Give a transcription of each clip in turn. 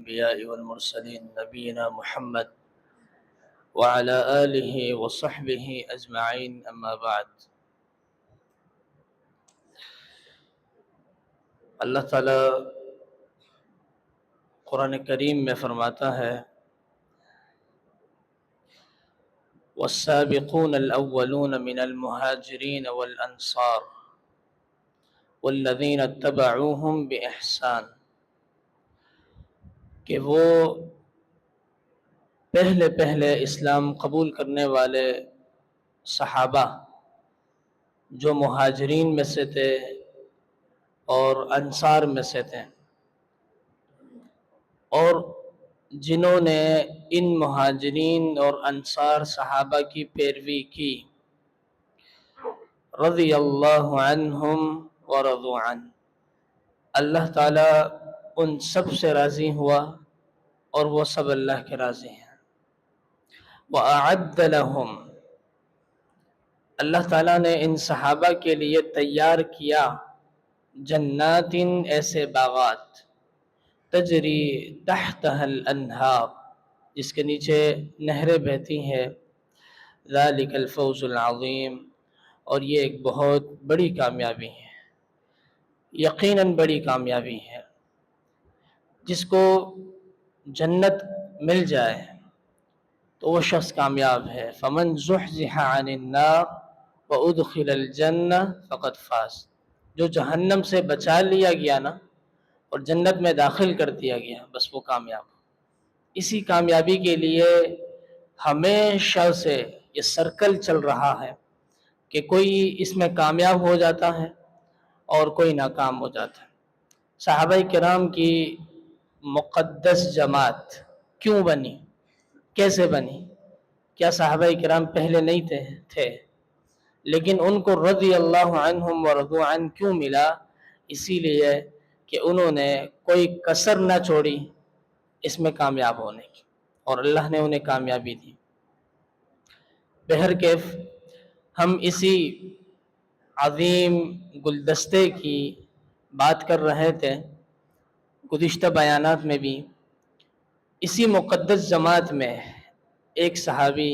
الأنبياء والمرسلين نبينا محمد وعلى آله وصحبه أجمعين أما بعد. اللہ تعالی قرآن کریم میں فرماتا ہے والسابقون الأولون من المهاجرين والأنصار والذين اتبعوهم بإحسان، کہ وہ پہلے اسلام قبول کرنے والے صحابہ جو مہاجرین میں سے تھے اور انصار میں سے تھے، اور جنہوں نے ان مہاجرین اور انصار صحابہ کی پیروی کی، رضی اللہ عنہم ورضوا عنہ، اللہ تعالیٰ ان سب سے راضی ہوا اور وہ سب اللہ کے راضی ہیں۔ وَأَعَدَّ لَهُمْ، اللہ تعالیٰ نے ان صحابہ کے لیے تیار کیا جنات، ایسے باغات، تجری تحتها الانہار، جس کے نیچے نہریں بہتی ہیں، ذالک الفوز العظیم، اور یہ ایک بہت بڑی کامیابی ہے، یقیناً بڑی کامیابی ہے۔ جس کو جنت مل جائے تو وہ شخص کامیاب ہے۔ فمن زحزح عن النار وادخل الجنہ فقد فاز، جو جہنم سے بچا لیا گیا نا اور جنت میں داخل کر دیا گیا، بس وہ کامیاب۔ اسی کامیابی کے لیے ہمیشہ سے یہ سرکل چل رہا ہے کہ کوئی اس میں کامیاب ہو جاتا ہے اور کوئی ناکام ہو جاتا ہے۔ صحابہ کرام کی مقدس جماعت کیوں بنی، کیسے بنی؟ کیا صحابہ کرام پہلے نہیں تھے؟ لیکن ان کو رضی اللہ عنہم ورضوا عنہ کیوں ملا؟ اسی لیے کہ انہوں نے کوئی کسر نہ چھوڑی اس میں کامیاب ہونے کی، اور اللہ نے انہیں کامیابی دی۔ بہرکیف ہم اسی عظیم گلدستے کی بات کر رہے تھے گزشتہ بیانات میں بھی۔ اسی مقدس جماعت میں ایک صحابی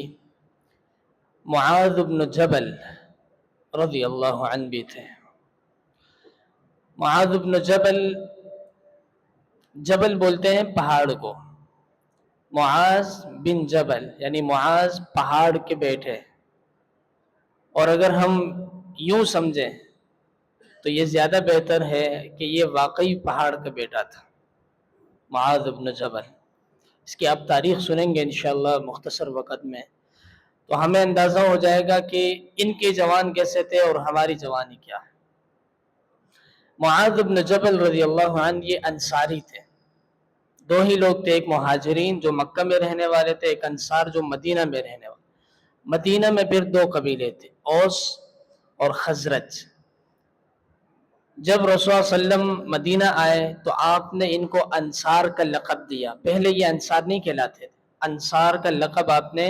معاذ بن جبل رضی اللہ عنہ بھی تھے۔ معاذ بن جبل، جبل بولتے ہیں پہاڑ کو، معاذ بن جبل یعنی معاذ پہاڑ کے بیٹے، اور اگر ہم یوں سمجھیں تو یہ زیادہ بہتر ہے کہ یہ واقعی پہاڑ کا بیٹا تھا، معاذ بن جبل۔ اس کی آپ تاریخ سنیں گے انشاءاللہ مختصر وقت میں، تو ہمیں اندازہ ہو جائے گا کہ ان کے جوان کیسے تھے اور ہماری جوانی کیا ہے۔ معاذ بن جبل رضی اللہ عنہ یہ انصاری تھے۔ دو ہی لوگ تھے، ایک مہاجرین جو مکہ میں رہنے والے تھے، ایک انصار جو مدینہ میں رہنے والے۔ مدینہ میں پھر دو قبیلے تھے، اوس اور خزرج۔ جب رسول اللہ صلی اللہ علیہ وسلم مدینہ آئے تو آپ نے ان کو انصار کا لقب دیا۔ پہلے یہ انصار نہیں کہلاتے تھے، انصار کا لقب آپ نے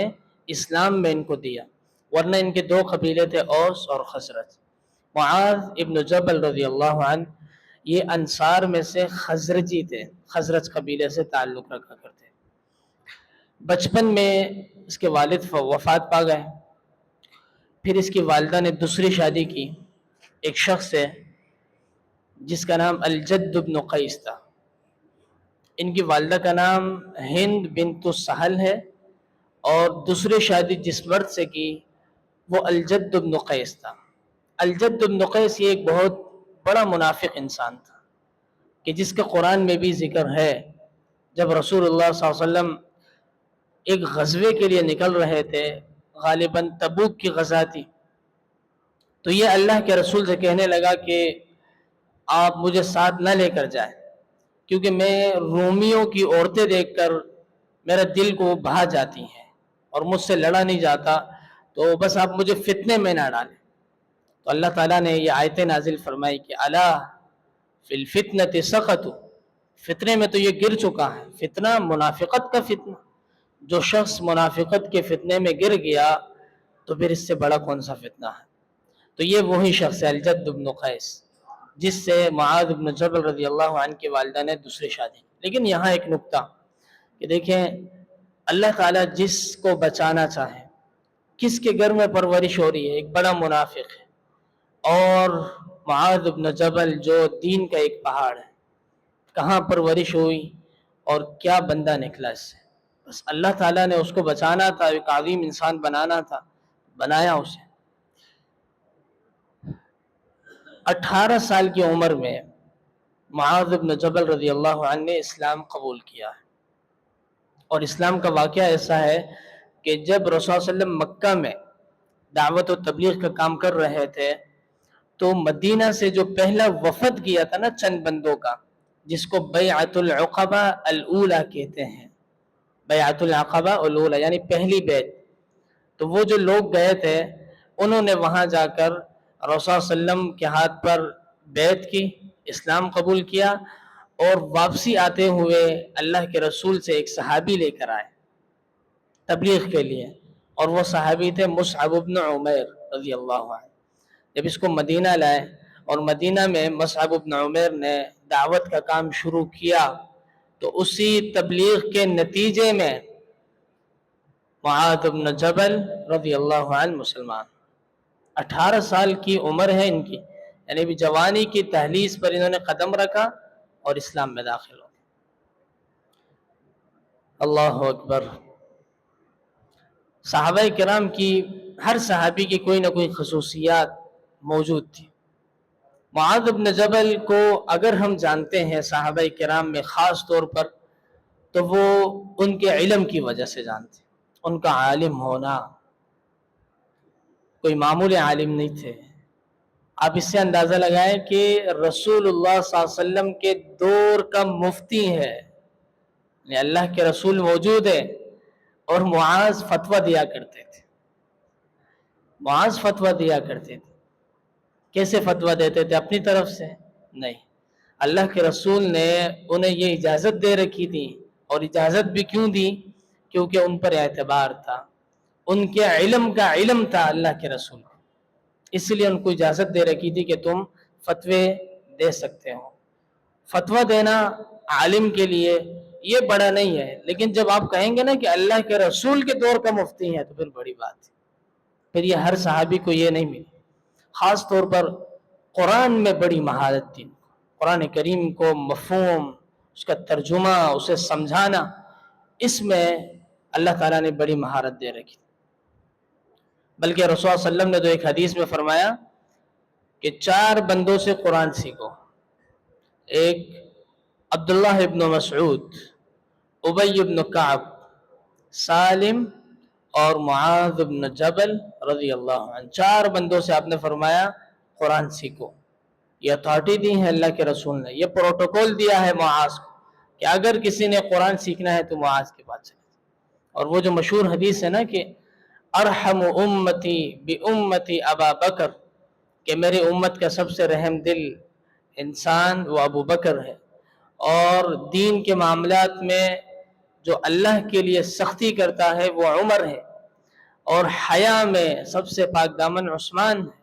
اسلام میں ان کو دیا، ورنہ ان کے دو قبیلے تھے، اوس اور خزرج۔ معاذ ابن جبل رضی اللہ عنہ یہ انصار میں سے خزرجی تھے، خزرج قبیلے سے تعلق رکھا کرتے۔ بچپن میں اس کے والد وفات پا گئے، پھر اس کی والدہ نے دوسری شادی کی، ایک شخص سے جس کا نام الجد بن قیس تھا۔ ان کی والدہ کا نام ہند بنت سہل ہے، اور دوسری شادی جس مرد سے کی وہ الجد بن قیس تھا۔ الجد بن قیس یہ ایک بہت بڑا منافق انسان تھا کہ جس کا قرآن میں بھی ذکر ہے۔ جب رسول اللہ صلی اللہ علیہ وسلم ایک غزوے کے لیے نکل رہے تھے، غالباً تبوک کی غزوہ تھی، تو یہ اللہ کے رسول سے کہنے لگا کہ آپ مجھے ساتھ نہ لے کر جائیں، کیونکہ میں رومیوں کی عورتیں دیکھ کر میرا دل کو بھا جاتی ہیں اور مجھ سے لڑا نہیں جاتا، تو بس آپ مجھے فتنے میں نہ ڈالیں۔ تو اللہ تعالیٰ نے یہ آیتیں نازل فرمائی کہ الا فی الفتنۃ سقطوا، فتنے میں تو یہ گر چکا ہے۔ فتنہ منافقت کا فتنہ، جو شخص منافقت کے فتنے میں گر گیا تو پھر اس سے بڑا کون سا فتنہ ہے۔ تو یہ وہی شخص ہے الجد بن قیس جس سے معاذ بن جبل رضی اللہ عنہ کی والدہ نے دوسری شادی کی۔ لیکن یہاں ایک نقطہ کہ دیکھیں، اللہ تعالیٰ جس کو بچانا چاہے، کس کے گھر میں پرورش ہو رہی ہے، ایک بڑا منافق ہے، اور معاذ بن جبل جو دین کا ایک پہاڑ ہے، کہاں پرورش ہوئی اور کیا بندہ نکلا اس سے. بس اللہ تعالیٰ نے اس کو بچانا تھا، ایک عظیم انسان بنانا تھا، بنایا اسے. 18 سال کی عمر میں معاذ بن جبل رضی اللہ عنہ نے اسلام قبول کیا ہے. اور اسلام کا واقعہ ایسا ہے کہ جب رسول صلی اللہ علیہ وسلم مکہ میں دعوت و تبلیغ کا کام کر رہے تھے تو مدینہ سے جو پہلا وفد کیا تھا نا چند بندوں کا، جس کو بیعت العقبہ الاولی کہتے ہیں، بیعت العقبہ الاولی یعنی پہلی بیعت، تو وہ جو لوگ گئے تھے انہوں نے وہاں جا کر رسول صلی اللہ علیہ وسلم کے ہاتھ پر بیعت کی، اسلام قبول کیا، اور واپسی آتے ہوئے اللہ کے رسول سے ایک صحابی لے کر آئے تبلیغ کے لیے، اور وہ صحابی تھے مصعب بن عمیر رضی اللہ عنہ. جب اس کو مدینہ لائے اور مدینہ میں مصعب بن عمیر نے دعوت کا کام شروع کیا تو اسی تبلیغ کے نتیجے میں معاذ بن جبل رضی اللہ عنہ مسلمان. 18 سال کی عمر ہے ان کی، یعنی بھی جوانی کی تہلیز پر انہوں نے قدم رکھا اور اسلام میں داخل ہو. اللہ اکبر. صحابہ کرام کی ہر صحابی کی کوئی نہ کوئی خصوصیات موجود تھی. معاذ بن جبل کو اگر ہم جانتے ہیں صحابہ کرام میں خاص طور پر تو وہ ان کے علم کی وجہ سے جانتے ہیں. ان کا عالم ہونا، کوئی معمولی عالم نہیں تھے. آپ اس سے اندازہ لگائیں کہ رسول اللہ صلی اللہ علیہ وسلم کے دور کا مفتی ہے، یعنی اللہ کے رسول موجود ہے اور معاذ فتویٰ دیا کرتے تھے. معاذ فتویٰ دیا کرتے تھے. کیسے فتویٰ دیتے تھے؟ اپنی طرف سے نہیں، اللہ کے رسول نے انہیں یہ اجازت دے رکھی تھی. اور اجازت بھی کیوں دی؟ کیونکہ ان پر اعتبار تھا، ان کے علم کا علم تھا اللہ کے رسول کو، اس لیے ان کو اجازت دے رکھی تھی کہ تم فتوے دے سکتے ہو. فتویٰ دینا عالم کے لیے یہ بڑا نہیں ہے، لیکن جب آپ کہیں گے نا کہ اللہ کے رسول کے دور کا مفتی ہے تو پھر بڑی بات ہے. پھر یہ ہر صحابی کو یہ نہیں ملی. خاص طور پر قرآن میں بڑی مہارت تھی. قرآن کریم کو مفہوم، اس کا ترجمہ، اسے سمجھانا، اس میں اللہ تعالیٰ نے بڑی مہارت دے رکھی. بلکہ رسول صلی اللہ علیہ وسلم نے تو ایک حدیث میں فرمایا کہ 4 بندوں سے قرآن سیکھو. ایک عبداللہ ابن مسعود، ابی ابن کعب، سالم اور معاذ بن جبل رضی اللہ عنہ. 4 بندوں سے آپ نے فرمایا قرآن سیکھو. یہ اتھارٹی دی ہے اللہ کے رسول نے، یہ پروٹوکول دیا ہے معاذ کو کہ اگر کسی نے قرآن سیکھنا ہے تو معاذ کے پاس چلے. اور وہ جو مشہور حدیث ہے نا کہ ارحم امتی بامتی ابا بکر، کہ میری امت کا سب سے رحم دل انسان وہ ابو بکر ہے. اور دین کے معاملات میں جو اللہ کے لیے سختی کرتا ہے وہ عمر ہے. اور حیا میں سب سے پاک دامن عثمان ہے.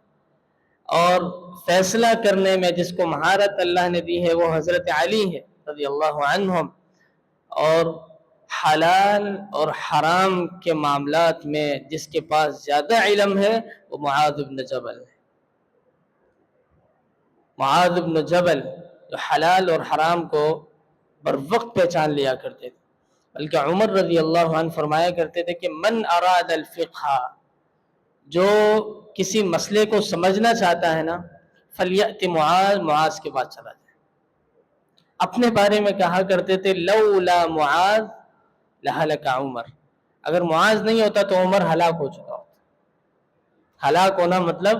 اور فیصلہ کرنے میں جس کو مہارت اللہ نے دی ہے وہ حضرت علی ہے رضی اللہ عنہم. اور حلال اور حرام کے معاملات میں جس کے پاس زیادہ علم ہے وہ معاذ بن جبل ہے. معاذ بن جبل جو حلال اور حرام کو بر وقت پہچان لیا کرتے تھے. بلکہ عمر رضی اللہ عنہ فرمایا کرتے تھے کہ من اراد الفقہ، جو کسی مسئلے کو سمجھنا چاہتا ہے نا فلیأت معاذ، معاذ کے پاس چلا جائے. اپنے بارے میں کہا کرتے تھے لولا معاذ لہلک عمر، اگر معاذ نہیں ہوتا تو عمر ہلاک ہو چکا ہوتا. ہلاک ہونا مطلب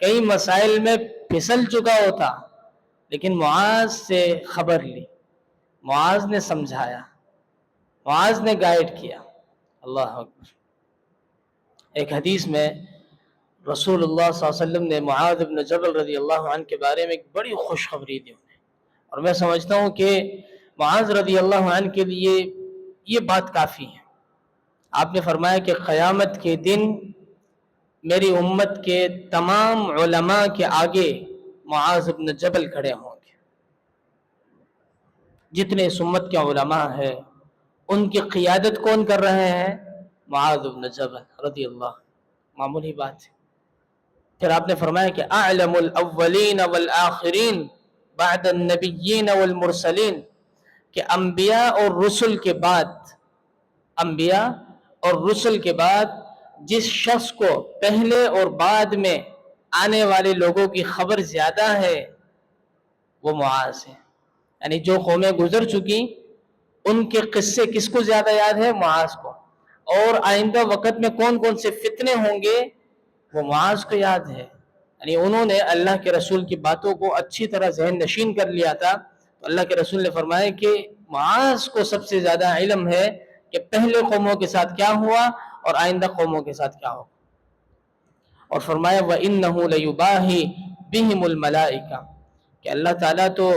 کئی مسائل میں پھسل چکا ہوتا، لیکن معاذ سے خبر لی، معاذ نے سمجھایا، معاذ نے گائیڈ کیا. اللہ اکبر. ایک حدیث میں رسول اللہ صلی اللہ علیہ وسلم نے معاذ بن جبل رضی اللہ عنہ کے بارے میں ایک بڑی خوشخبری دی انہیں. اور میں سمجھتا ہوں کہ معاذ رضی اللہ عنہ کے لیے یہ بات کافی ہے. آپ نے فرمایا کہ قیامت کے دن میری امت کے تمام علماء کے آگے معاذ بن جبل کھڑے ہوں گے. جتنے اس امت کے علماء ہیں ان کی قیادت کون کر رہے ہیں؟ معاذ بن جبل رضی اللہ، معمولی بات ہے۔ پھر آپ نے فرمایا کہ اعلم الاولین والآخرین بعد النبیین والمرسلین، کہ انبیاء اور رسل کے بعد، انبیاء اور رسل کے بعد جس شخص کو پہلے اور بعد میں آنے والے لوگوں کی خبر زیادہ ہے وہ معاذ ہے۔ یعنی جو قومیں گزر چکی ان کے قصے کس کو زیادہ یاد ہے؟ معاذ کو۔ اور آئندہ وقت میں کون کون سے فتنے ہوں گے وہ معاذ کو یاد ہے۔ یعنی انہوں نے اللہ کے رسول کی باتوں کو اچھی طرح ذہن نشین کر لیا تھا، تو اللہ کے رسول نے فرمایا کہ معاذ کو سب سے زیادہ علم ہے کہ پہلے قوموں کے ساتھ کیا ہوا اور آئندہ قوموں کے ساتھ کیا ہوگا۔ اور فرمایا وَإِنَّهُ لَيُبَاهِي بِهِمُ الْمَلَائِكَةَ، کہ اللہ تعالیٰ تو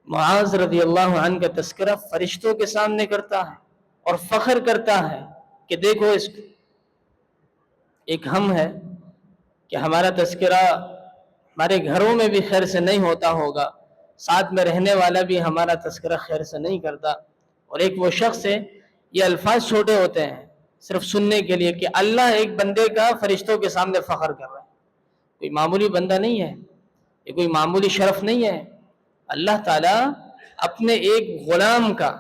معاذ رضی اللہ عنہ کا تذکرہ فرشتوں کے سامنے کرتا ہے اور فخر کرتا ہے کہ دیکھو اس کو۔ ایک ہم ہے کہ ہمارا تذکرہ ہمارے گھروں میں بھی خیر سے نہیں ہوتا ہوگا، ساتھ میں رہنے والا بھی ہمارا تذکرہ خیر سے نہیں کرتا، اور ایک وہ شخص ہے، یہ الفاظ چھوٹے ہوتے ہیں صرف سننے کے لیے کہ اللہ ایک بندے کا فرشتوں کے سامنے فخر کر رہا ہے۔ کوئی معمولی بندہ نہیں ہے، یہ کوئی معمولی شرف نہیں ہے۔ اللہ تعالیٰ اپنے ایک غلام کا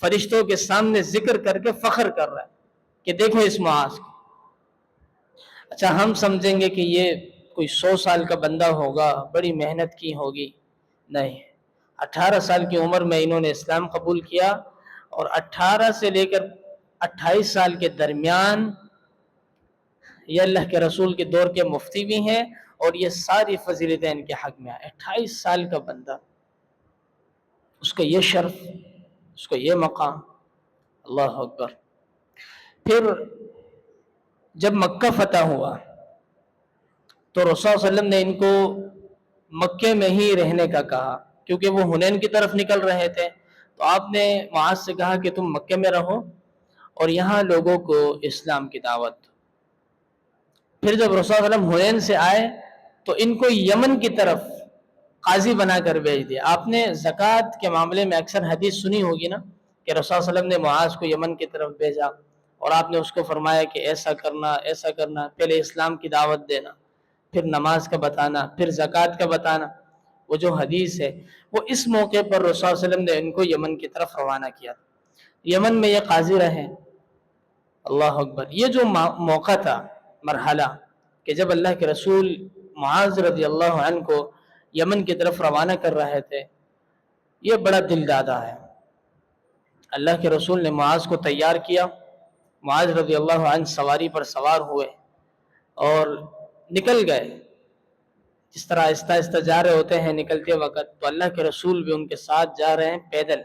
فرشتوں کے سامنے ذکر کر کے فخر کر رہا ہے کہ دیکھو اس معاذ کو۔ اچھا ہم سمجھیں گے کہ یہ کوئی 100 سال کا بندہ ہوگا، بڑی محنت کی ہوگی، نہیں۔ 18 سال کی عمر میں انہوں نے اسلام قبول کیا، اور 18 سے لے کر 28 سال کے درمیان یہ اللہ کے رسول کے دور کے مفتی بھی ہیں، اور یہ ساری فضیلتیں ان کے حق میں آئے۔ 28 سال کا بندہ، اس کو یہ شرف، اس کو یہ مقام، اللہ اکبر۔ پھر جب مکہ فتح ہوا تو رسول صلی اللہ علیہ وسلم نے ان کو مکے میں ہی رہنے کا کہا، کیونکہ وہ حنین کی طرف نکل رہے تھے، تو آپ نے معاذ سے کہا کہ تم مکے میں رہو اور یہاں لوگوں کو اسلام کی دعوت دو۔ پھر جب رسول صلی اللہ علیہ وسلم حنین سے آئے تو ان کو یمن کی طرف قاضی بنا کر بھیج دیا۔ آپ نے زکوٰۃ کے معاملے میں اکثر حدیث سنی ہوگی نا، کہ رسول صلی اللہ علیہ وسلم نے معاذ کو یمن کی طرف بھیجا، اور آپ نے اس کو فرمایا کہ ایسا کرنا ایسا کرنا، پہلے اسلام کی دعوت دینا، پھر نماز کا بتانا، پھر زکوٰۃ کا بتانا۔ وہ جو حدیث ہے وہ اس موقع پر رسول صلی اللہ علیہ وسلم نے ان کو یمن کی طرف روانہ کیا۔ یمن میں یہ قاضی رہے، اللہ اکبر۔ یہ جو موقع تھا، مرحلہ، کہ جب اللہ کے رسول معاذ رضی اللہ عنہ کو یمن کی طرف روانہ کر رہے تھے، یہ بڑا دل دادا ہے۔ اللہ کے رسول نے معاذ کو تیار کیا، معاذ رضی اللہ عنہ سواری پر سوار ہوئے اور نکل گئے۔ جس طرح آہستہ آہستہ جا رہے ہوتے ہیں نکلتے وقت، تو اللہ کے رسول بھی ان کے ساتھ جا رہے ہیں پیدل۔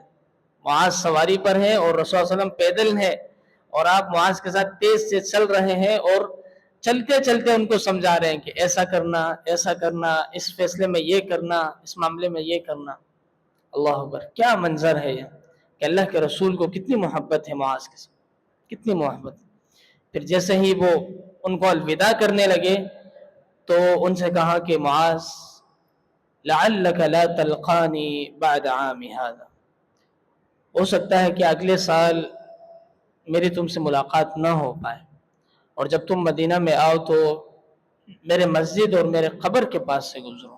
معاذ سواری پر ہے اور رسول صلی اللہ علیہ وسلم پیدل ہے، اور آپ معاذ کے ساتھ تیز سے چل رہے ہیں، اور چلتے چلتے ان کو سمجھا رہے ہیں کہ ایسا کرنا ایسا کرنا، اس فیصلے میں یہ کرنا، اس معاملے میں یہ کرنا۔ اللہ اکبر، کیا منظر ہے یہ، کہ اللہ کے رسول کو کتنی محبت ہے معاذ کے ساتھ، کتنی محبت۔ پھر جیسے ہی وہ ان کو الوداع کرنے لگے تو ان سے کہا کہ معاذ لعلک لا تلقانی بعد عام هذا، ہو سکتا ہے کہ اگلے سال میری تم سے ملاقات نہ ہو پائے، اور جب تم مدینہ میں آؤ تو میرے مسجد اور میرے قبر کے پاس سے گزرو۔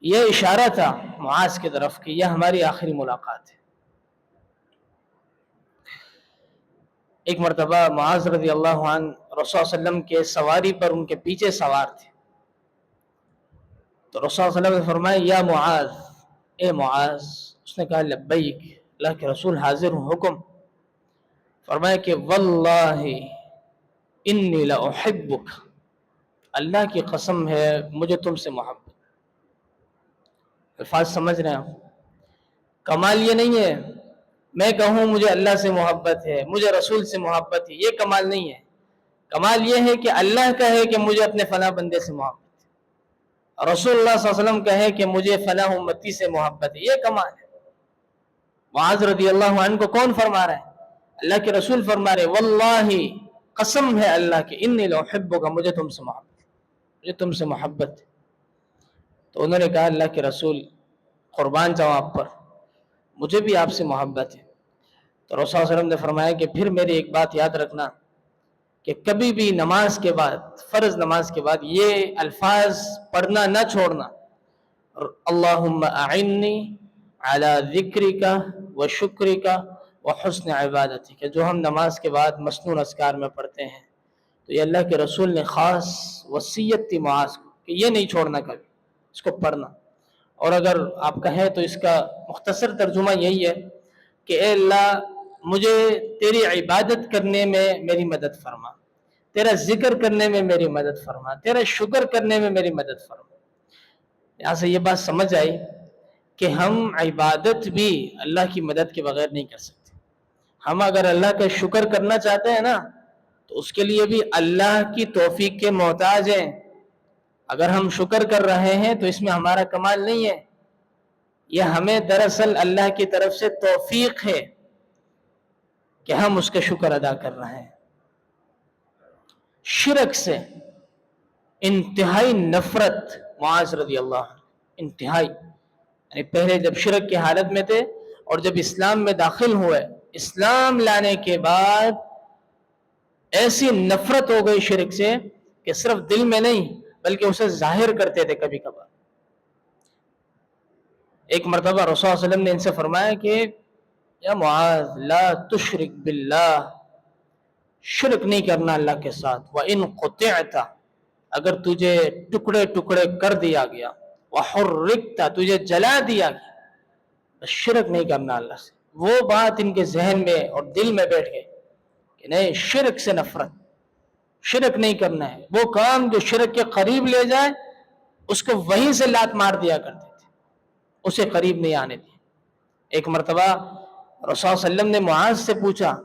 یہ اشارہ تھا معاذ کی طرف کہ یہ ہماری آخری ملاقات ہے۔ ایک مرتبہ معاذ رضی اللہ عنہ رسول صلی اللہ علیہ وسلم کے سواری پر ان کے پیچھے سوار تھے، تو رسول صلی اللہ علیہ وسلم نے فرمایا یا معاذ، اے معاذ۔ اس نے کہا لبیک، اللہ کے رسول حاضر ہوں، حکم۔ فرمایا کہ واللہ انی لاحبک، اللہ کی قسم ہے مجھے تم سے محبت۔ الفاظ سمجھ رہے ہیں؟ کمال یہ نہیں ہے میں کہوں مجھے اللہ سے محبت ہے، مجھے رسول سے محبت ہے، یہ کمال نہیں ہے۔ کمال یہ ہے کہ اللہ کہے کہ مجھے اپنے فلاں بندے سے محبت ہے، رسول اللہ صلی اللہ علیہ وسلم کہے کہ مجھے فلاں امتی سے محبت ہے، یہ کمال ہے۔ معاذ رضی اللہ عنہ کو کون فرما رہا ہے؟ اللہ کے رسول فرما رہے واللہ، قسم ہے اللہ کی، انی لاحبک، مجھے تم سے محبت ہے، مجھے تم سے محبت ہے۔ تو انہوں نے کہا اللہ کے رسول قربان جاؤں آپ پر، مجھے بھی آپ سے محبت ہے۔ تو رسول صلی اللہ علیہ وسلم نے فرمایا کہ پھر میری ایک بات یاد رکھنا کہ کبھی بھی نماز کے بعد، فرض نماز کے بعد یہ الفاظ پڑھنا نہ چھوڑنا، اللہم اعنی علی ذکرک و شکرک و حسن عبادتک، جو ہم نماز کے بعد مسنون اذکار میں پڑھتے ہیں۔ تو یہ اللہ کے رسول نے خاص وصیت تھی معاذ کو کہ یہ نہیں چھوڑنا کبھی، اس کو پڑھنا۔ اور اگر آپ کہیں تو اس کا مختصر ترجمہ یہی ہے کہ اے اللہ مجھے تیری عبادت کرنے میں میری مدد فرما، تیرا ذکر کرنے میں میری مدد فرما، تیرا شکر کرنے میں میری مدد فرما۔ یہاں سے یہ بات سمجھ آئی کہ ہم عبادت بھی اللہ کی مدد کے بغیر نہیں کر سکتے۔ ہم اگر اللہ کا شکر کرنا چاہتے ہیں نا تو اس کے لیے بھی اللہ کی توفیق کے محتاج ہیں۔ اگر ہم شکر کر رہے ہیں تو اس میں ہمارا کمال نہیں ہے، یہ ہمیں دراصل اللہ کی طرف سے توفیق ہے کہ ہم اس کا شکر ادا کر رہے ہیں۔ شرک سے انتہائی نفرت معاذ رضی اللہ عنہ، انتہائی، یعنی پہلے جب شرک کی حالت میں تھے اور جب اسلام میں داخل ہوئے، اسلام لانے کے بعد ایسی نفرت ہو گئی شرک سے کہ صرف دل میں نہیں بلکہ اسے ظاہر کرتے تھے کبھی کبھار۔ ایک مرتبہ رسول صلی اللہ علیہ وسلم نے ان سے فرمایا کہ یا معاذ لا تشرک باللہ، شرک نہیں کرنا اللہ کے ساتھ، وَإِن قُطِعْتَ، اگر تجھے ٹکڑے ٹکڑے کر دیا گیا، وَحُرِّقْتَ، تجھے جلا دیا گیا، شرک نہیں کرنا اللہ سے۔ وہ بات ان کے ذہن میں اور دل میں بیٹھ گئی کہ نہیں، شرک سے نفرت، شرک نہیں کرنا ہے۔ وہ کام جو شرک کے قریب لے جائے اس کو وہیں سے لات مار دیا کرتے تھے، اسے قریب نہیں آنے دیا۔ ایک مرتبہ رسول صلی اللہ علیہ وسلم نے معاذ سے پوچھا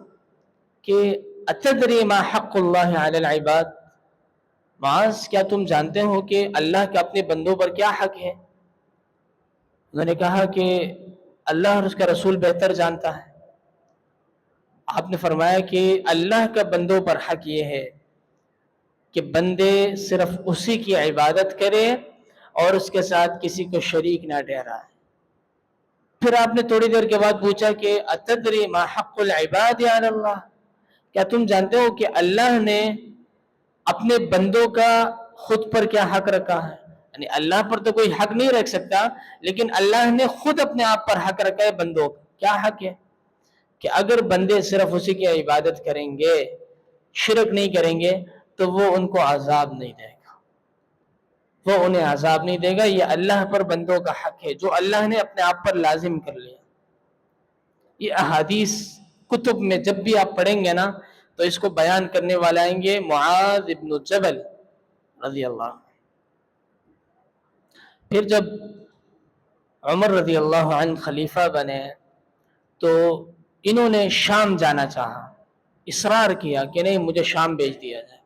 کہ اتدری ما حق اللہ علی العباد، معاذ کیا تم جانتے ہو کہ اللہ کا اپنے بندوں پر کیا حق ہے؟ انہوں نے کہا کہ اللہ اور اس کا رسول بہتر جانتا ہے۔ آپ نے فرمایا کہ اللہ کا بندوں پر حق یہ ہے کہ بندے صرف اسی کی عبادت کرے اور اس کے ساتھ کسی کو شریک نہ ٹھہرائے۔ پھر آپ نے تھوڑی دیر کے بعد پوچھا کہ اتدری ما حق العباد علی اللہ، کیا تم جانتے ہو کہ اللہ نے اپنے بندوں کا خود پر کیا حق رکھا ہے؟ یعنی اللہ پر تو کوئی حق نہیں رکھ سکتا، لیکن اللہ نے خود اپنے آپ پر حق رکھا ہے بندوں کا۔ کیا حق ہے؟ کہ اگر بندے صرف اسی کی عبادت کریں گے، شرک نہیں کریں گے، تو وہ ان کو عذاب نہیں دے گا، وہ انہیں عذاب نہیں دے گا۔ یہ اللہ پر بندوں کا حق ہے جو اللہ نے اپنے آپ پر لازم کر لیا۔ یہ احادیث کتب میں جب بھی آپ پڑھیں گے نا تو اس کو بیان کرنے والا آئیں گے معاذ ابن جبل رضی اللہ عنہ۔ پھر جب عمر رضی اللہ عنہ خلیفہ بنے تو انہوں نے شام جانا چاہا، اصرار کیا کہ نہیں، مجھے شام بھیج دیا جائے۔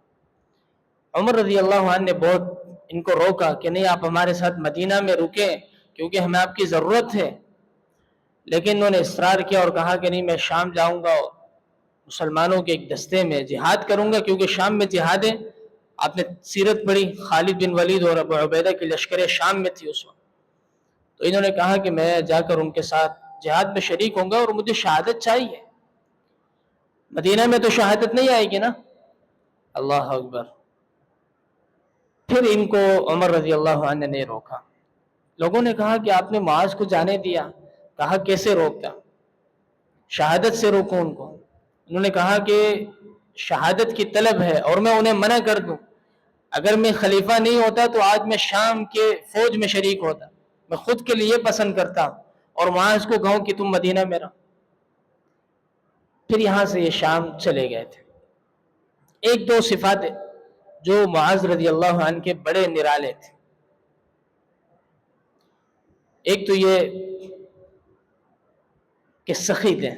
عمر رضی اللہ عنہ نے بہت ان کو روکا کہ نہیں، آپ ہمارے ساتھ مدینہ میں رکیں کیونکہ ہمیں آپ کی ضرورت ہے، لیکن انہوں نے اصرار کیا اور کہا کہ نہیں، میں شام جاؤں گا، مسلمانوں کے ایک دستے میں جہاد کروں گا، کیونکہ شام میں جہاد ہے۔ آپ نے سیرت پڑھی، خالد بن ولید اور ابو عبیدہ کی لشکر شام میں تھی اس وقت۔ تو انہوں نے کہا کہ میں جا کر ان کے ساتھ جہاد میں شریک ہوں گا اور مجھے شہادت چاہیے، مدینہ میں تو شہادت نہیں آئے گی نا۔ اللہ اکبر۔ پھر ان کو عمر رضی اللہ عنہ نے روکا۔ لوگوں نے کہا کہ آپ نے معاذ کو جانے دیا۔ کہا کیسے روکتا، شہادت سے روکوں ان کو۔ انہوں نے کہا کہ شہادت کی طلب ہے اور میں انہیں منع کر دوں، اگر میں خلیفہ نہیں ہوتا تو آج میں شام کے فوج میں شریک ہوتا، میں خود کے لیے پسند کرتا اور معاذ کو کہوں کہ تم مدینہ میں رہو۔ پھر یہاں سے یہ شام چلے گئے تھے۔ ایک دو صفات جو معاذ رضی اللہ عنہ کے بڑے نرالے تھے، ایک تو یہ کہ سخی تھے،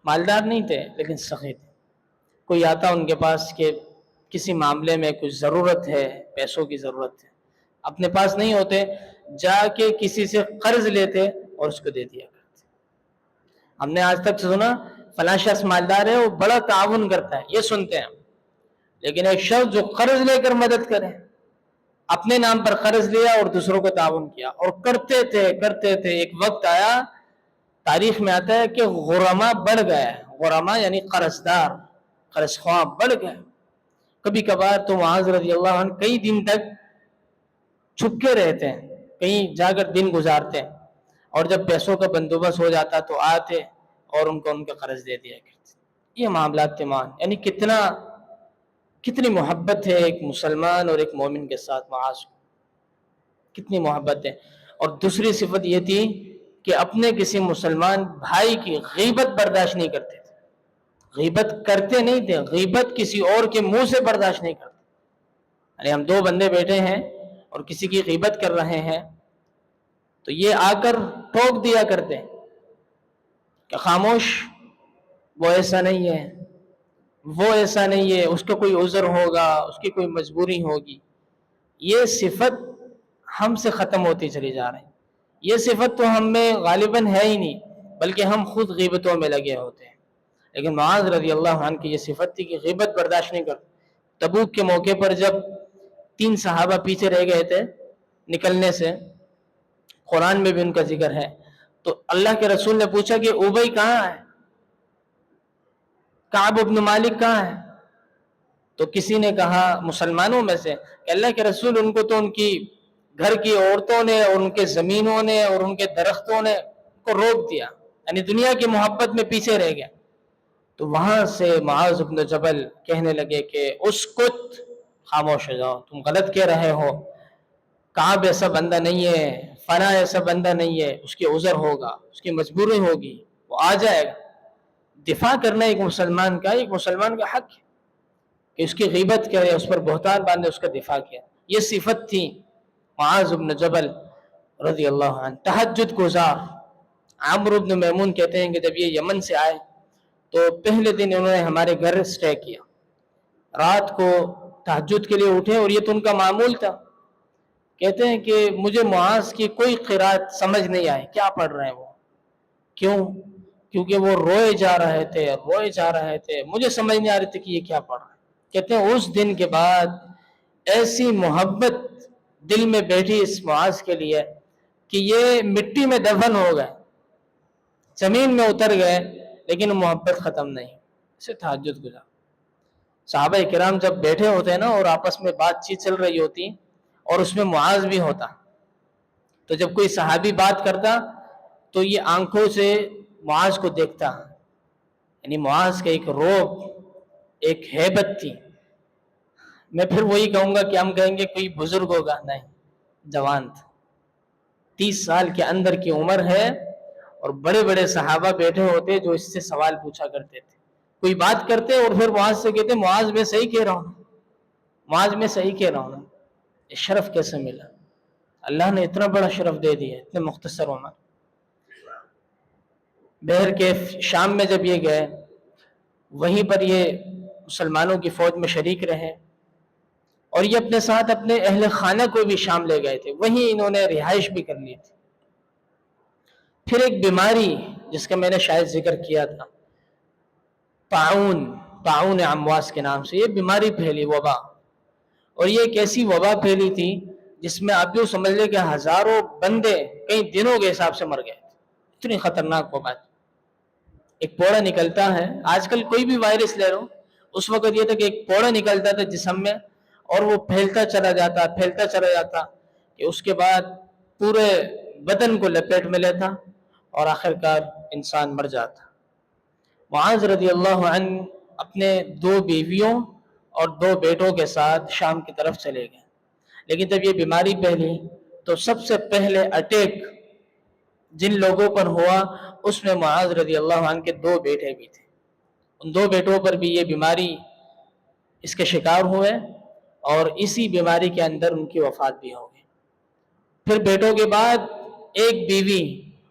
مالدار نہیں تھے لیکن سخی تھے۔ کوئی آتا ان کے پاس کہ کسی معاملے میں کچھ ضرورت ہے، پیسوں کی ضرورت ہے، اپنے پاس نہیں ہوتے، جا کے کسی سے قرض لیتے اور اس کو دے دیا کرتے۔ ہم نے آج تک سنا فلاں شخص مالدار ہے، وہ بڑا تعاون کرتا ہے، یہ سنتے ہیں، لیکن ایک شخص جو قرض لے کر مدد کرے، اپنے نام پر قرض لیا اور دوسروں کو تعاون کیا، اور کرتے تھے ایک وقت آیا، تاریخ میں آتا ہے کہ غرما بڑھ گیا، غرما یعنی قرضدار، قرض خواہ بڑھ گئے۔ کبھی کبھار تو معاذ رضی اللہ عنہ کئی دن تک چھپ کے رہتے ہیں، کہیں جا کر دن گزارتے ہیں، اور جب پیسوں کا بندوبست ہو جاتا تو آتے اور ان کو ان کا قرض دے دیا کرتے۔ یہ معاملات تمام، یعنی کتنی محبت ہے ایک مسلمان اور ایک مومن کے ساتھ معاذ کو، کتنی محبت ہے۔ اور دوسری صفت یہ تھی کہ اپنے کسی مسلمان بھائی کی غیبت برداشت نہیں کرتے تھے، غیبت کرتے نہیں تھے، غیبت کسی اور کے منہ سے برداشت نہیں کرتے۔ یعنی ہم دو بندے بیٹھے ہیں اور کسی کی غیبت کر رہے ہیں تو یہ آ کر ٹوک دیا کرتے ہیں کہ خاموش، وہ ایسا نہیں ہے، وہ ایسا نہیں ہے، اس کا کوئی عذر ہوگا، اس کی کوئی مجبوری ہوگی۔ یہ صفت ہم سے ختم ہوتی چلی جا رہی ہے، یہ صفت تو ہم میں غالباً ہے ہی نہیں، بلکہ ہم خود غیبتوں میں لگے ہوتے ہیں۔ لیکن معاذ رضی اللہ عنہ کی یہ صفت تھی کہ غیبت برداشت نہیں کرتے۔ تبوک کے موقع پر جب 3 صحابہ پیچھے رہ گئے تھے نکلنے سے، قرآن میں بھی ان کا ذکر ہے، تو اللہ کے رسول نے پوچھا کہ ابی کہاں ہے، کعب ابن مالک کہاں ہے؟ تو کسی نے کہا مسلمانوں میں سے کہ اللہ کے رسول، ان کو تو ان کی گھر کی عورتوں نے اور ان کے زمینوں نے اور ان کے درختوں نے کو روک دیا، یعنی دنیا کی محبت میں پیچھے رہ گیا۔ تو وہاں سے معاذ بن جبل کہنے لگے کہ اسکت، خاموش ہو جاؤ، تم غلط کہہ رہے ہو، کعب ایسا بندہ نہیں ہے، فنا ایسا بندہ نہیں ہے، اس کی عذر ہوگا، اس کی مجبوری ہوگی، وہ آ جائے گا۔ دفاع کرنا ایک مسلمان کا حق ہے کہ اس کی غیبت کرے، اس پر بہتان باندھے، اس کا دفاع کیا۔ یہ صفت تھی معاذ بن جبل رضی اللہ عنہ۔ تہجد گزار عمرو بن میمون کہتے ہیں کہ جب یہ یمن سے آئے تو پہلے دن انہوں نے ہمارے گھر سٹے کیا، رات کو تہجد کے لیے اٹھے، اور یہ تو ان کا معمول تھا۔ کہتے ہیں کہ مجھے معاذ کی کوئی قرات سمجھ نہیں آئی، کیا پڑھ رہے ہیں وہ، کیوں؟ کیونکہ وہ روئے جا رہے تھے، مجھے سمجھ نہیں آ رہی تھی کہ یہ کیا پڑھ رہا ہے۔ کہتے ہیں اس دن کے بعد ایسی محبت دل میں بیٹھی اس معاذ کے لیے کہ یہ مٹی میں دفن ہو گئے، زمین میں اتر گئے، لیکن محبت ختم نہیں۔ اسے تہجد گزار۔ صحابہ کرام جب بیٹھے ہوتے ہیں نا اور آپس میں بات چیت چل رہی ہوتی اور اس میں معاذ بھی ہوتا، تو جب کوئی صحابی بات کرتا تو یہ آنکھوں سے معاذ کو دیکھتا، یعنی معاذ کا ایک روب، ایک ہیبت تھی۔ میں پھر وہی کہوں گا کہ ہم کہیں گے کوئی بزرگ ہوگا، نہیں، جوان تھا، 30 سال کے اندر کی عمر ہے، اور بڑے بڑے صحابہ بیٹھے ہوتے جو اس سے سوال پوچھا کرتے تھے، کوئی بات کرتے اور پھر معاذ سے کہتے معاذ میں صحیح کہہ رہا ہوں، معاذ میں صحیح کہہ رہا ہوں۔ یہ شرف کیسے ملا؟ اللہ نے اتنا بڑا شرف دے دیا اتنے مختصر عمر۔ بحر کے شام میں جب یہ گئے، وہیں پر یہ مسلمانوں کی فوج میں شریک رہے، اور یہ اپنے ساتھ اپنے اہل خانہ کو بھی شام لے گئے تھے، وہیں انہوں نے رہائش بھی کر لی تھی۔ پھر ایک بیماری جس کا میں نے شاید ذکر کیا تھا، طاعون امواس کے نام سے یہ بیماری پھیلی، وبا، اور یہ ایک ایسی وبا پھیلی تھی جس میں آپ یوں سمجھ لیں کہ ہزاروں بندے کئی دنوں کے حساب سے مر گئے تھے، اتنی خطرناک وبا تھی۔ ایک پوڑا نکلتا ہے، آج کل کوئی بھی وائرس لے لو، اس وقت یہ تھا کہ ایک پوڑا نکلتا تھا جسم میں، اور وہ پھیلتا چلا جاتا کہ اس کے بعد پورے بدن کو لپیٹ میں لیتا اور آخرکار انسان مر جاتا۔ معاذ رضی اللہ عنہ اپنے 2 بیویوں اور 2 بیٹوں کے ساتھ شام کی طرف چلے گئے، لیکن جب یہ بیماری پھیلی تو سب سے پہلے اٹیک جن لوگوں پر ہوا اس میں معاذ رضی اللہ عنہ کے 2 بیٹے بھی تھے۔ ان 2 بیٹوں پر بھی یہ بیماری اس کے شکار ہوئے، اور اسی بیماری کے اندر ان کی وفات بھی ہو گئی۔ پھر بیٹوں کے بعد ایک بیوی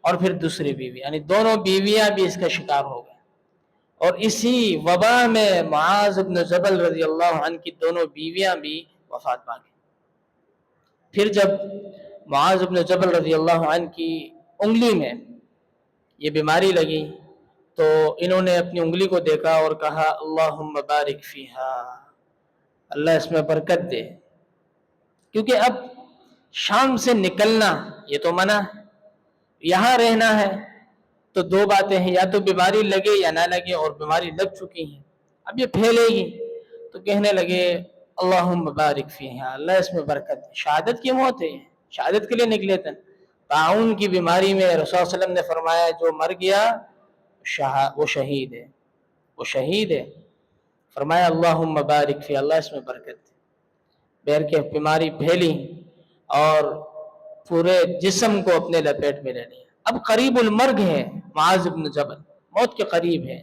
اور پھر دوسری بیوی، یعنی دونوں بیویاں بھی اس کا شکار ہو گئے، اور اسی وبا میں معاذ بن جبل رضی اللہ عنہ کی دونوں بیویاں بھی وفات پا گئی۔ پھر جب معاذ بن جبل رضی اللہ عنہ کی انگلی میں یہ بیماری لگی تو انہوں نے اپنی انگلی کو دیکھا اور کہا اللہم بارک فیہا، اللہ اس میں برکت دے۔ کیونکہ اب شام سے نکلنا یہ تو منع ہے، یہاں رہنا ہے تو دو باتیں ہیں، یا تو بیماری لگے یا نہ لگے، اور بیماری لگ چکی ہے، اب یہ پھیلے گی، تو کہنے لگے اللہم بارک فیہا، اللہ اس میں برکت دے۔ شہادت کی موت ہے، شہادت کے لیے نکلے تھے۔ طاعون کی بیماری میں رسول صلی اللہ علیہ وسلم نے فرمایا جو مر گیا وہ شہید ہے، وہ شہید ہے۔ فرمایا اللہم بارک فیہا، اللہ اس میں برکت دے۔ بیر کے بیماری پھیلی اور پورے جسم کو اپنے لپیٹ میں لے لیا۔ اب قریب المرگ ہے معاذ بن جبل، موت کے قریب ہے،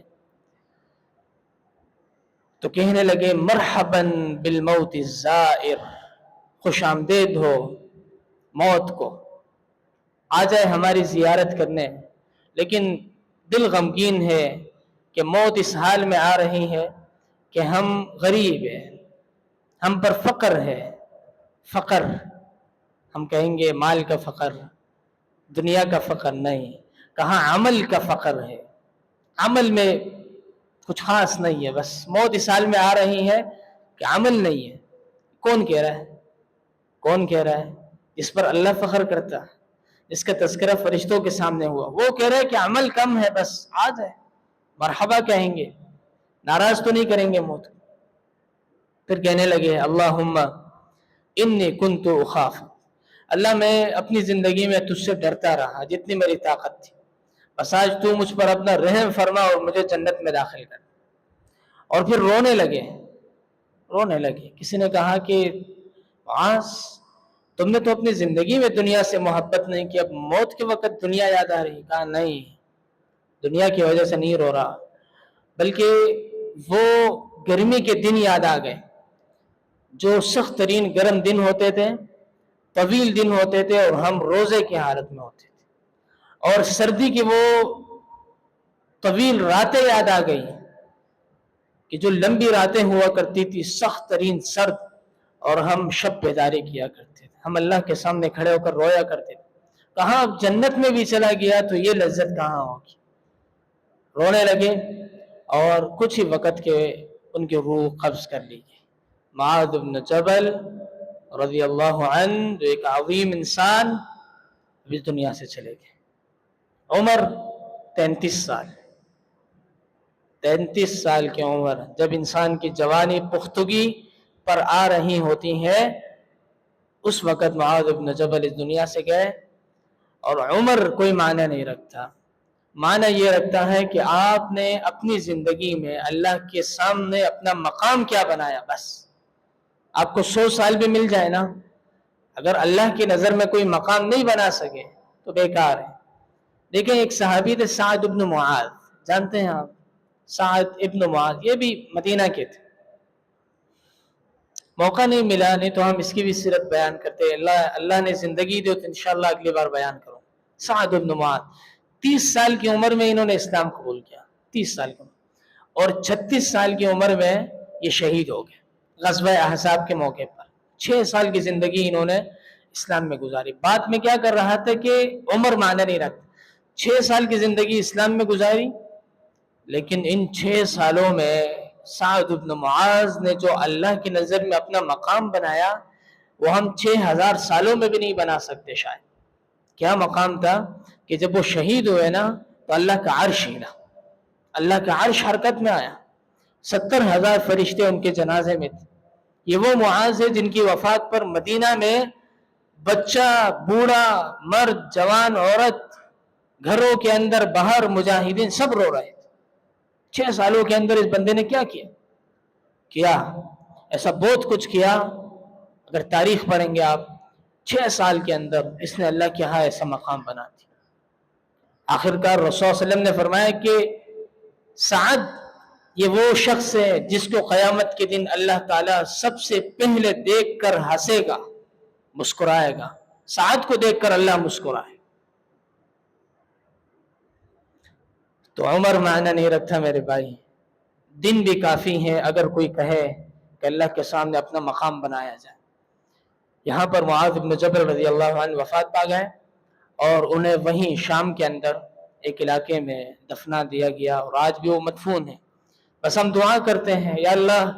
تو کہنے لگے مرحبا بالموت الزائر، خوش آمدید ہو موت کو، آ جائے ہماری زیارت کرنے۔ لیکن دل غمگین ہے کہ موت اس حال میں آ رہی ہے کہ ہم غریب ہیں، ہم پر فقر ہے، فقر ہم کہیں گے مال کا فقر، دنیا کا فقر نہیں، کہاں عمل کا فقر ہے، عمل میں کچھ خاص نہیں ہے، بس موت اس حال میں آ رہی ہے کہ عمل نہیں ہے۔ کون کہہ رہا ہے؟ کون کہہ رہا ہے؟ جس پر اللہ فخر کرتا ہے، جس کا تذکرہ فرشتوں کے سامنے ہوا، وہ کہہ رہا ہے کہ عمل کم ہے، بس آ جائے مرحبا کہیں گے، ناراض تو نہیں کریں گے موت۔ پھر کہنے لگے اللہم انی کنت اخاف، اللہ میں اپنی زندگی میں تجھ سے ڈرتا رہا جتنی میری طاقت تھی، بس آج تو مجھ پر اپنا رحم فرما اور مجھے جنت میں داخل کر۔ اور پھر رونے لگے، رونے لگے۔ کسی نے کہا کہ معاذ تم نے تو اپنی زندگی میں دنیا سے محبت نہیں کی، اب موت کے وقت دنیا یاد آ رہی؟ کہا نہیں، دنیا کی وجہ سے نہیں رو رہا، بلکہ وہ گرمی کے دن یاد آ گئے جو سخت ترین گرم دن ہوتے تھے، طویل دن ہوتے تھے، اور ہم روزے کی حالت میں ہوتے تھے، اور سردی کی وہ طویل راتیں یاد آ گئی کہ جو لمبی راتیں ہوا کرتی تھی، سخت ترین سرد، اور ہم شب بیداری کیا کرتے تھے، ہم اللہ کے سامنے کھڑے ہو کر رویا کرتے تھے۔ کہاں اب جنت میں بھی چلا گیا تو یہ لذت کہاں ہوگی؟ رونے لگے، اور کچھ ہی وقت کے ان کی روح قبض کر لی گئی۔ معاذ بن جبل رضی اللہ عنہ جو ایک عظیم انسان اس دنیا سے چلے گئے۔ عمر 33 سال، 33 سال کی عمر، جب انسان کی جوانی پختگی پر آ رہی ہوتی ہے، اس وقت معاذ بن جبل اس دنیا سے گئے۔ اور عمر کوئی معنی نہیں رکھتا، معنی یہ رکھتا ہے کہ آپ نے اپنی زندگی میں اللہ کے سامنے اپنا مقام کیا بنایا۔ بس آپ کو 100 سال بھی مل جائے نا، اگر اللہ کی نظر میں کوئی مقام نہیں بنا سکے تو بیکار ہے۔ دیکھیں ایک صحابی تھے سعد ابن معاذ، جانتے ہیں آپ سعد ابن معاذ؟ یہ بھی مدینہ کے تھے۔ موقع نہیں ملا، نہیں تو ہم اس کی بھی سیرت بیان کرتے، اللہ نے زندگی دی تو انشاءاللہ اگلی بار بیان کروں۔ سعد ابن معاذ 30 سال کی عمر میں انہوں نے اسلام قبول کیا، 30 سال کی عمر، اور 36 سال کی عمر میں یہ شہید ہو گئے غزوہ احزاب کے موقع پر۔ 6 سال کی زندگی انہوں نے اسلام میں گزاری۔ بات میں کیا کر رہا تھا کہ عمر معنی نہیں رکھتا، 6 سال کی زندگی اسلام میں گزاری، لیکن ان 6 سالوں میں سعد بن معاذ نے جو اللہ کی نظر میں اپنا مقام بنایا وہ ہم 6000 سالوں میں بھی نہیں بنا سکتے شاید۔ کیا مقام تھا کہ جب وہ شہید ہوئے نا تو اللہ کا عرش ہلا، اللہ کا عرش حرکت میں آیا، 70,000 فرشتے ان کے جنازے میں تھے۔ یہ وہ معاذ ہے جن کی وفات پر مدینہ میں بچہ، بوڑھا، مرد، جوان، عورت، گھروں کے اندر باہر مجاہدین سب رو رہے تھے۔ 6 سالوں کے اندر اس بندے نے کیا کیا؟ ایسا بہت کچھ کیا، اگر تاریخ پڑھیں گے آپ، 6 سال کے اندر اس نے اللہ کے ہاں ایسا مقام بنا دیا۔ آخرکار رسول صلی اللہ علیہ وسلم نے فرمایا کہ سعد یہ وہ شخص ہے جس کو قیامت کے دن اللہ تعالیٰ سب سے پہلے دیکھ کر ہنسے گا، مسکرائے گا۔ سعد کو دیکھ کر اللہ مسکرائے۔ تو عمر معنی نہیں رکھتا میرے بھائی، دن بھی کافی ہے اگر کوئی کہے کہ اللہ کے سامنے اپنا مقام بنایا جائے۔ یہاں پر معاذ بن جبل رضی اللہ عنہ وفات پا گئے، اور انہیں وہیں شام کے اندر ایک علاقے میں دفنا دیا گیا، اور آج بھی وہ مدفون ہیں۔ بس ہم دعا کرتے ہیں یا اللہ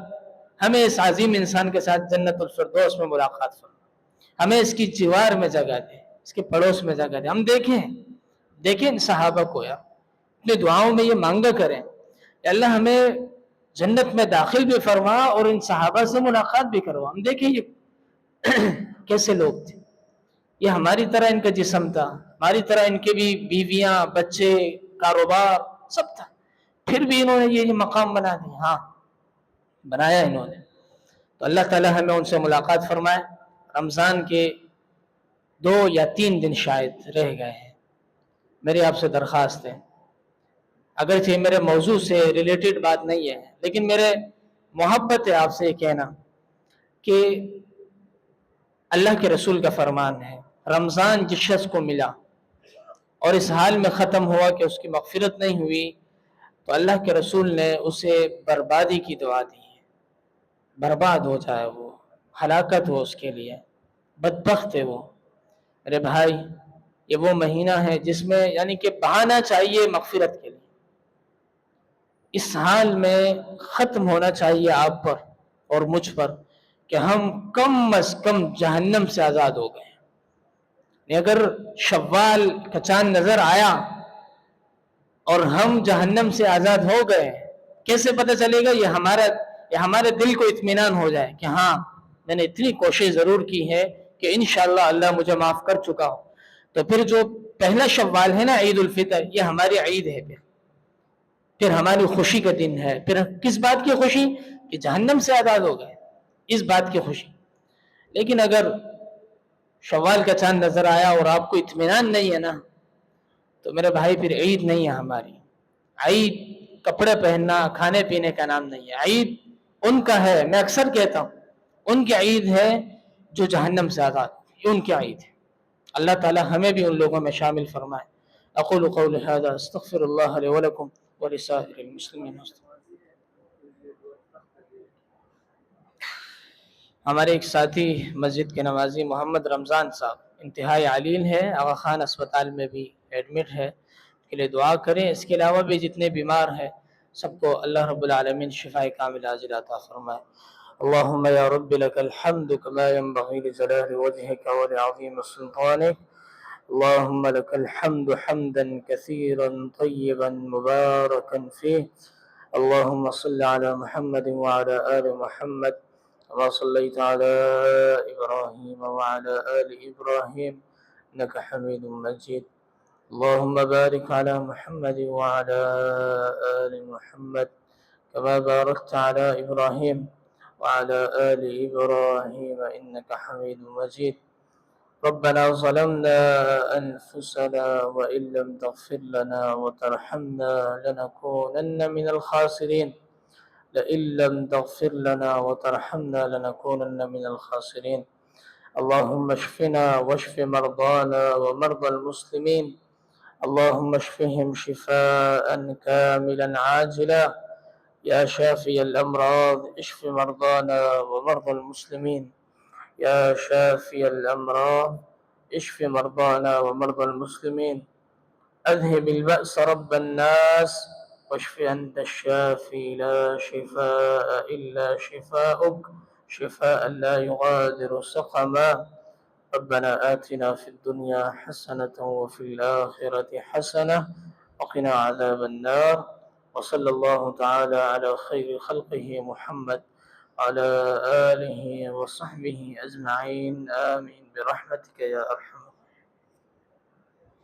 ہمیں اس عظیم انسان کے ساتھ جنت الفردوس میں ملاقات فرما۔ ہمیں اس کی جوار میں جگہ دے، اس کے پڑوس میں جگہ دے. ہم دیکھیں ان صحابہ کو یار، اپنی دعاؤں میں یہ مانگا کریں کہ اللہ ہمیں جنت میں داخل بھی فرما اور ان صحابہ سے ملاقات بھی کروا. ہم دیکھیں یہ کیسے لوگ تھے، یہ ہماری طرح ان کا جسم تھا، ہماری طرح ان کے بھی بیویاں، بچے، کاروبار سب تھا، پھر بھی انہوں نے یہ مقام بنا دیا. ہاں بنایا انہوں نے. تو اللہ تعالی ہمیں ان سے ملاقات فرمائے. رمضان کے 2 یا 3 دن شاید رہ گئے ہیں. میری آپ سے درخواست ہے، اگرچہ میرے موضوع سے ریلیٹڈ بات نہیں ہے، لیکن میرے محبت ہے آپ سے یہ کہنا کہ اللہ کے رسول کا فرمان ہے، رمضان جس شخص کو ملا اور اس حال میں ختم ہوا کہ اس کی مغفرت نہیں ہوئی، تو اللہ کے رسول نے اسے بربادی کی دعا دی ہے. برباد ہو جائے وہ، ہلاکت ہو اس کے لیے، بدبخت ہے وہ. ارے بھائی، یہ وہ مہینہ ہے جس میں یعنی کہ بہانا چاہیے مغفرت کے لیے. اس حال میں ختم ہونا چاہیے آپ پر اور مجھ پر کہ ہم کم از کم جہنم سے آزاد ہو گئے. اگر شوال کا چاند نظر آیا اور ہم جہنم سے آزاد ہو گئے، کیسے پتہ چلے گا؟ یہ ہمارے دل کو اطمینان ہو جائے کہ ہاں میں نے اتنی کوشش ضرور کی ہے کہ انشاءاللہ اللہ مجھے معاف کر چکا ہو. تو پھر جو پہلا شوال ہے نا، عید الفطر، یہ ہماری عید ہے. پھر ہماری خوشی کا دن ہے. پھر کس بات کی خوشی؟ کہ جہنم سے آزاد ہو گئے، اس بات کی خوشی. لیکن اگر شوال کا چاند نظر آیا اور آپ کو اطمینان نہیں ہے نا، تو میرے بھائی پھر عید نہیں ہے ہماری. عید کپڑے پہننا، کھانے پینے کا نام نہیں ہے. عید ان کا ہے، میں اکثر کہتا ہوں ان کی عید ہے جو جہنم سے آزاد، یہ ان کی عید ہے. اللہ تعالی ہمیں بھی ان لوگوں میں شامل فرمائے. اقول قولی هذا استغفر اللہ لی ولکم ولسائر المسلمین. ہمارے ایک ساتھی مسجد کے نمازی محمد رمضان صاحب انتہائی علیل ہے، آغا خان اسپتال میں بھی ایڈمٹ ہے، اس کے لیے دعا کریں. اس کے علاوہ بھی جتنے بیمار ہیں سب کو اللہ رب العالمین شفاء کامل عاجل عطا فرمائے. اللهم يا رب لك الحمد كما ينبغي لجلال وجهك ولعظيم سلطانك. اللهم لك الحمد حمدا كثيرا طيبا مباركا فيه. اللهم صل على محمد وعلى آل محمد كما صليت على إبراهيم وعلى آل إبراهيم إنك حميد مجيد. اللهم بارك على محمد وعلى آل محمد كما باركت على إبراهيم وعلى آل إبراهيم إنك حميد مجيد. ربنا ظلمنا أنفسنا وإن لم تغفر لنا وترحمنا لنكونن من الخاسرين. لئن لم تغفر لنا وترحمنا لنكونن من الخاسرين. اللهم اشفنا واشف مرضانا ومرضى المسلمين. اللهم اشفهم شفاء كاملا عاجلا. يا شافي الأمراض اشف مرضانا ومرضى المسلمين. يا شافي الأمراض اشف مرضانا ومرضى المسلمين. أذهب البأس رب الناس واشف أنت الشافي لا شفاء إلا شفاؤك شفاء لا يغادر سقما. ربنا آتنا في الدنيا حسنة وفي الآخرة حسنة وقنا عذاب النار. وصلى الله تعالى على خير خلقه محمد وعلى آله وصحبه أجمعين. آمين برحمتك يا أرحم